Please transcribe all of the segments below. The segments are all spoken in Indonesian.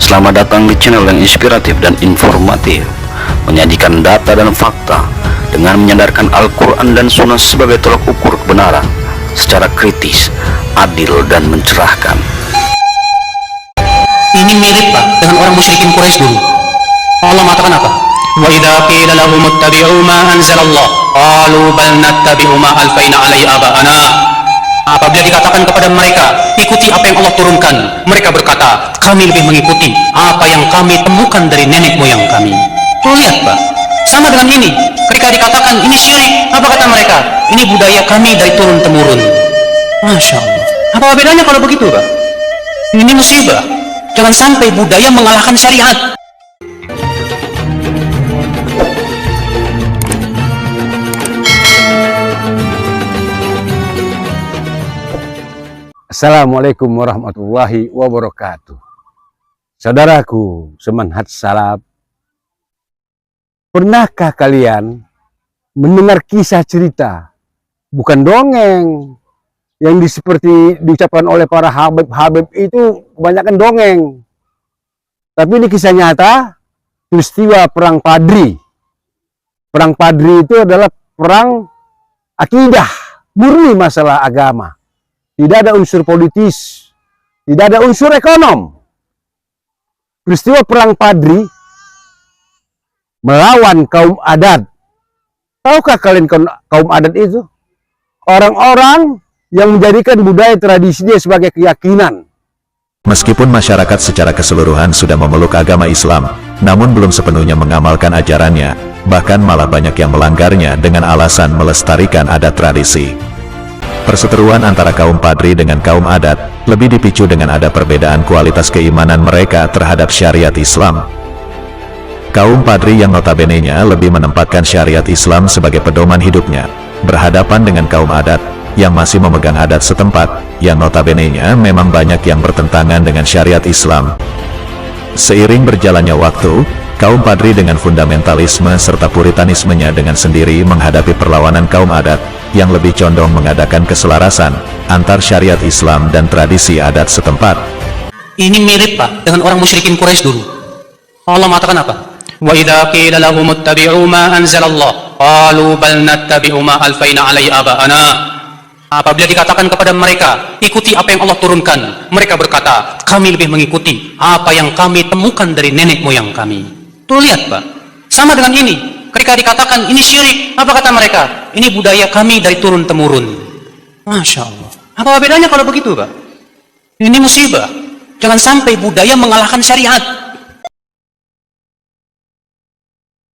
Selamat datang di channel yang inspiratif dan informatif, menyajikan data dan fakta dengan menyandarkan Al-Quran dan Sunnah sebagai tolak ukur kebenaran secara kritis, adil, dan mencerahkan. Ini mirip Pak dengan orang musyrikin Quraisy dulu. Allah mengatakan apa? Wa idza qila lahum ittabi'u ma anzalallah qalu bal nattabi'u ma alfaina alaihi aba'ana. Apabila dikatakan kepada mereka, ikuti apa yang Allah turunkan, mereka berkata, kami lebih mengikuti apa yang kami temukan dari nenek moyang kami. Tuh lihat Pak, sama dengan ini. Ketika dikatakan ini syirik, apa kata mereka? Ini budaya kami dari turun temurun. Masya Allah. Apa bedanya kalau begitu Pak? Ini musibah. Jangan sampai budaya mengalahkan syariat. Assalamualaikum warahmatullahi wabarakatuh. Saudaraku semanhat salaf, pernahkah kalian mendengar kisah cerita, bukan dongeng, yang seperti diucapkan oleh para habib itu kebanyakan dongeng, tapi ini kisah nyata, peristiwa perang Padri. Perang Padri itu adalah perang akidah, murni masalah agama. Tidak ada unsur politis, tidak ada unsur ekonom. Peristiwa perang Padri melawan kaum adat. Tahukah kalian kaum adat itu? Orang-orang yang menjadikan budaya tradisi dia sebagai keyakinan. Meskipun masyarakat secara keseluruhan sudah memeluk agama Islam, namun belum sepenuhnya mengamalkan ajarannya, bahkan malah banyak yang melanggarnya dengan alasan melestarikan adat tradisi. Perseteruan antara kaum Padri dengan kaum adat lebih dipicu dengan ada perbedaan kualitas keimanan mereka terhadap syariat Islam. Kaum Padri yang notabene-nya lebih menempatkan syariat Islam sebagai pedoman hidupnya, berhadapan dengan kaum adat yang masih memegang adat setempat, yang notabene-nya memang banyak yang bertentangan dengan syariat Islam. Seiring berjalannya waktu, kaum Padri dengan fundamentalisme serta puritanismenya dengan sendiri menghadapi perlawanan kaum adat, yang lebih condong mengadakan keselarasan antar syariat Islam dan tradisi adat setempat. Ini mirip Pak dengan orang musyrikin Quraisy dulu. Allah mengatakan apa? Wa idza qila lahum ittabi'u ma anzalallah qalu bal nattabi'u ma alfaina alaihi aba'ana. Apabila dikatakan kepada mereka, ikuti apa yang Allah turunkan, mereka berkata, kami lebih mengikuti apa yang kami temukan dari nenek moyang kami. Tuh lihat Pak, sama dengan ini. Ketika dikatakan ini syirik, apa kata mereka? Ini budaya kami dari turun temurun. Masya Allah. Apa bedanya kalau begitu Pak? Ini musibah. Jangan sampai budaya mengalahkan syariat.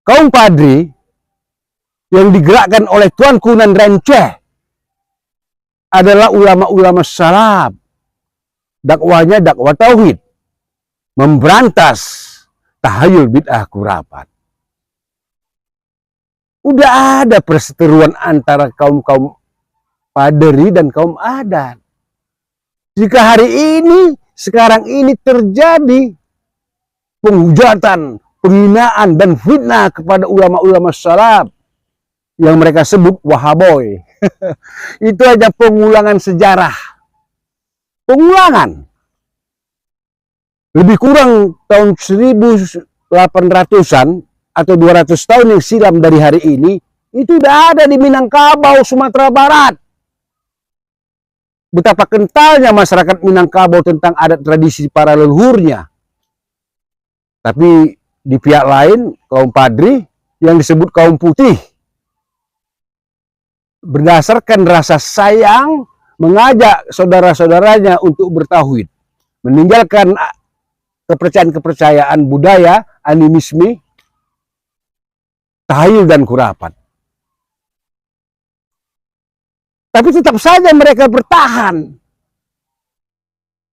Kaum Padri yang digerakkan oleh Tuan Kunan Renceh adalah ulama-ulama salaf. Dakwanya dakwah tauhid, memberantas tahayul bid'ah khurafat. Udah ada perseteruan antara kaum-kaum Padri dan kaum adat. Jika hari ini, sekarang ini terjadi penghujatan, penghinaan dan fitnah kepada ulama-ulama salaf yang mereka sebut wahaboy. Itu hanya pengulangan sejarah. Pengulangan. Lebih kurang tahun 1800-an atau 200 tahun yang silam dari hari ini, itu udah ada di Minangkabau, Sumatera Barat. Betapa kentalnya masyarakat Minangkabau tentang adat tradisi para leluhurnya. Tapi di pihak lain, kaum Padri yang disebut kaum putih, berdasarkan rasa sayang, mengajak saudara-saudaranya untuk bertauhid, meninggalkan kepercayaan-kepercayaan budaya, animisme, tahayul dan khurafat. Tapi tetap saja mereka bertahan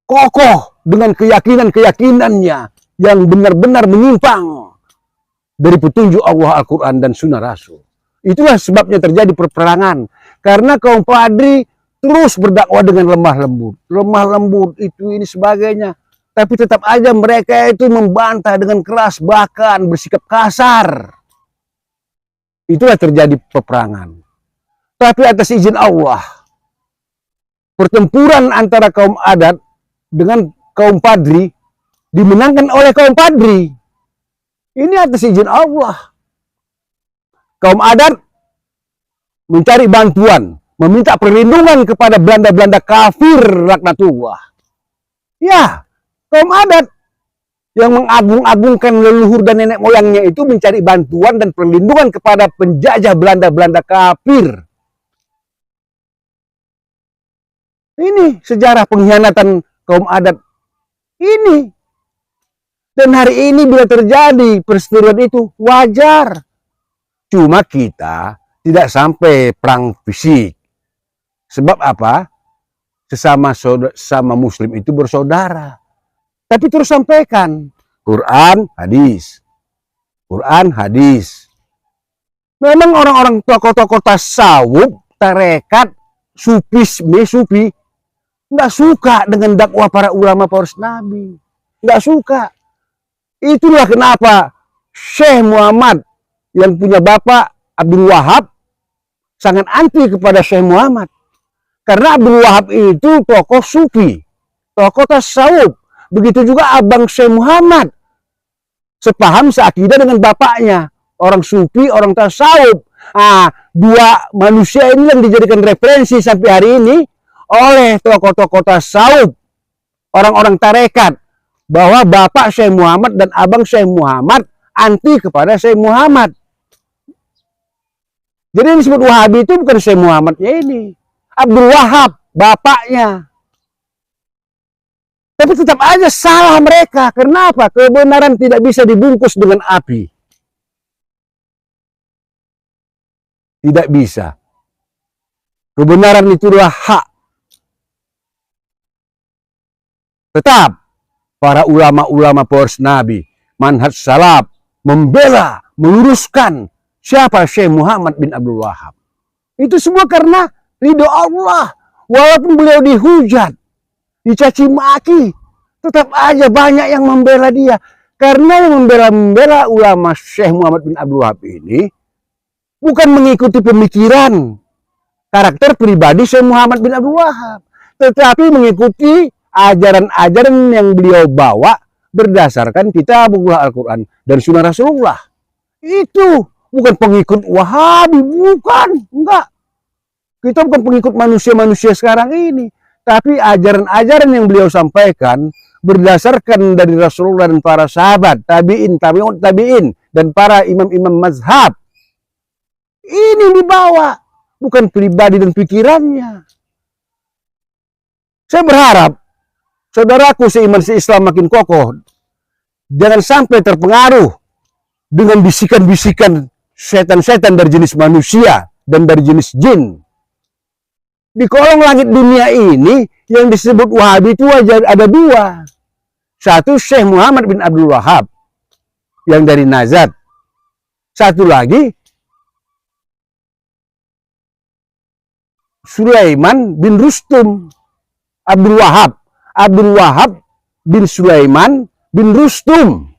kokoh dengan keyakinan-keyakinannya yang benar-benar menyimpang dari petunjuk Allah, Al-Quran dan Sunnah Rasul. Itulah sebabnya terjadi perperangan, karena kaum Padri terus berdakwah dengan lemah lembut itu ini sebagainya, tapi tetap aja mereka itu membantah dengan keras, bahkan bersikap kasar. Itulah terjadi peperangan. Tapi atas izin Allah, pertempuran antara kaum adat dengan kaum Padri dimenangkan oleh kaum Padri. Ini atas izin Allah. Kaum adat mencari bantuan, meminta perlindungan kepada Belanda-Belanda kafir laknatullah. Ya, kaum adat yang mengagung-agungkan leluhur dan nenek moyangnya itu mencari bantuan dan perlindungan kepada penjajah Belanda-Belanda kafir. Ini sejarah pengkhianatan kaum adat ini. Dan hari ini bila terjadi perseteruan itu wajar. Cuma kita tidak sampai perang fisik. Sebab apa? Sesama muslim itu bersaudara. Tapi terus sampaikan Quran, hadis. Quran, hadis. Memang orang-orang tokoh-tokoh tasawuf, tarekat, sufi nggak suka dengan dakwah para ulama poros Nabi. Nggak suka. Itulah kenapa Syekh Muhammad yang punya bapak Abdul Wahab sangat anti kepada Syekh Muhammad. Karena Abdul Wahab itu tokoh sufi, tokoh tasawuf. Begitu juga abang Syekh Muhammad. Sepaham seakidah dengan bapaknya. Orang sufi, orang tasawuf. Nah, dua manusia ini yang dijadikan referensi sampai hari ini oleh tokoh-tokoh tasawuf, orang-orang tarekat, bahwa bapak Syekh Muhammad dan abang Syekh Muhammad anti kepada Syekh Muhammad. Jadi yang disebut Wahabi itu bukan Syekh Muhammadnya ini, Abdul Wahab, bapaknya. Tapi tetap aja salah mereka. Kenapa? Kebenaran tidak bisa dibungkus dengan api. Tidak bisa. Kebenaran itu adalah hak. Tetap para ulama-ulama poros Nabi, manhaj salaf, membela, meluruskan siapa Syekh Muhammad bin Abdul Wahab. Itu semua karena ridho Allah. Walaupun beliau dihujat, dicaci maki, tetap aja banyak yang membela dia. Karena yang membela ulama Syekh Muhammad bin Abdul Wahab ini bukan mengikuti pemikiran, karakter pribadi Syekh Muhammad bin Abdul Wahab, tetapi mengikuti ajaran-ajaran yang beliau bawa berdasarkan kitabullah Al-Quran dan sunnah Rasulullah. Itu bukan pengikut Wahabi, bukan, enggak. Kita bukan pengikut manusia-manusia sekarang ini, tapi ajaran-ajaran yang beliau sampaikan berdasarkan dari Rasulullah dan para sahabat, tabi'in, dan para imam-imam mazhab. Ini dibawa, bukan pribadi dan pikirannya. Saya berharap saudaraku seiman seislam makin kokoh, jangan sampai terpengaruh dengan bisikan-bisikan setan-setan dari jenis manusia dan dari jenis jin. Di kolong langit dunia ini yang disebut Wahabi itu ada dua. Satu Syekh Muhammad bin Abdul Wahab yang dari Nazat. Satu lagi Sulaiman bin Rustum. Abdul Wahab bin Sulaiman bin Rustum.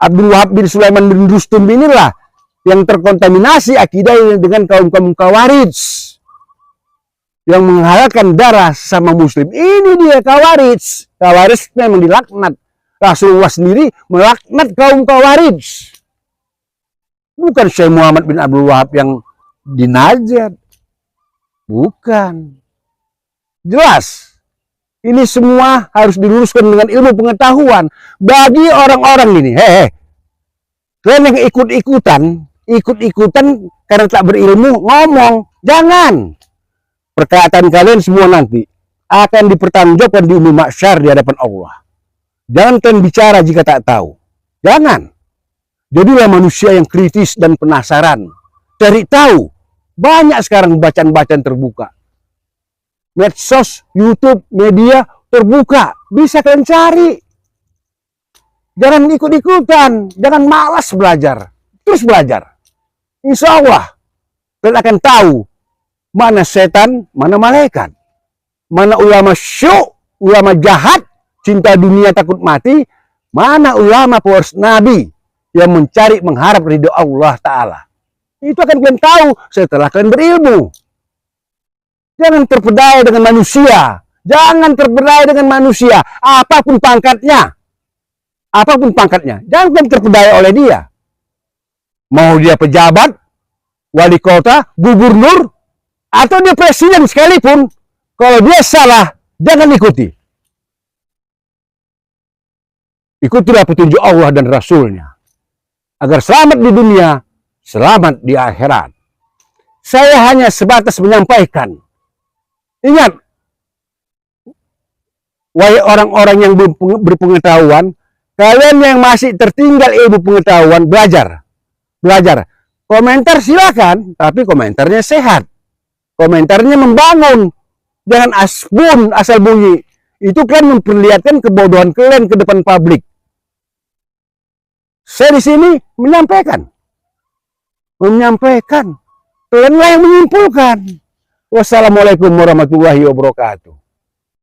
Abdul Wahab bin Sulaiman bin Rustum inilah yang terkontaminasi akidah dengan kaum-kaum Khawarij yang menghalalkan darah sama muslim. Ini dia Khawarij. Khawarij memang dilaknat. Rasulullah sendiri melaknat kaum Khawarij. Bukan Syekh Muhammad bin Abdul Wahab yang di Najd. Bukan. Jelas. Ini semua harus diluruskan dengan ilmu pengetahuan. Bagi orang-orang ini, kalian yang ikut-ikutan karena tak berilmu, ngomong. Jangan. Perkataan kalian semua nanti akan dipertanggungjawabkan di umum mahsyar di hadapan Allah. Jangan kalian bicara jika tak tahu. Jangan. Jadilah manusia yang kritis dan penasaran. Cari tahu. Banyak sekarang bacaan-bacaan terbuka. Medsos, YouTube, media terbuka. Bisa kalian cari. Jangan ikut-ikutan. Jangan malas belajar. Terus belajar. Insya Allah kalian akan tahu mana setan, mana malaikat. Mana ulama syuk, ulama jahat, cinta dunia takut mati. Mana ulama pewaris Nabi yang mencari mengharap ridho Allah Ta'ala. Itu akan kalian tahu setelah kalian berilmu. Jangan terpedaya dengan manusia Jangan terpedaya dengan manusia, apapun pangkatnya. Apapun pangkatnya, jangan terpedaya oleh dia. Mau dia pejabat, wali kota, gubernur, atau dia presiden sekalipun, kalau dia salah, jangan ikuti. Ikutilah petunjuk Allah dan Rasulnya, agar selamat di dunia, selamat di akhirat. Saya hanya sebatas menyampaikan. Ingat, wahai orang-orang yang belum berpengetahuan, kalian yang masih tertinggal ilmu pengetahuan, belajar. Komentar silakan, tapi komentarnya sehat. Komentarnya membangun. Jangan asal bunyi. Itu kan memperlihatkan kebodohan kalian ke depan publik. Saya di sini menyampaikan. Kalianlah yang menyimpulkan. Wassalamualaikum warahmatullahi wabarakatuh.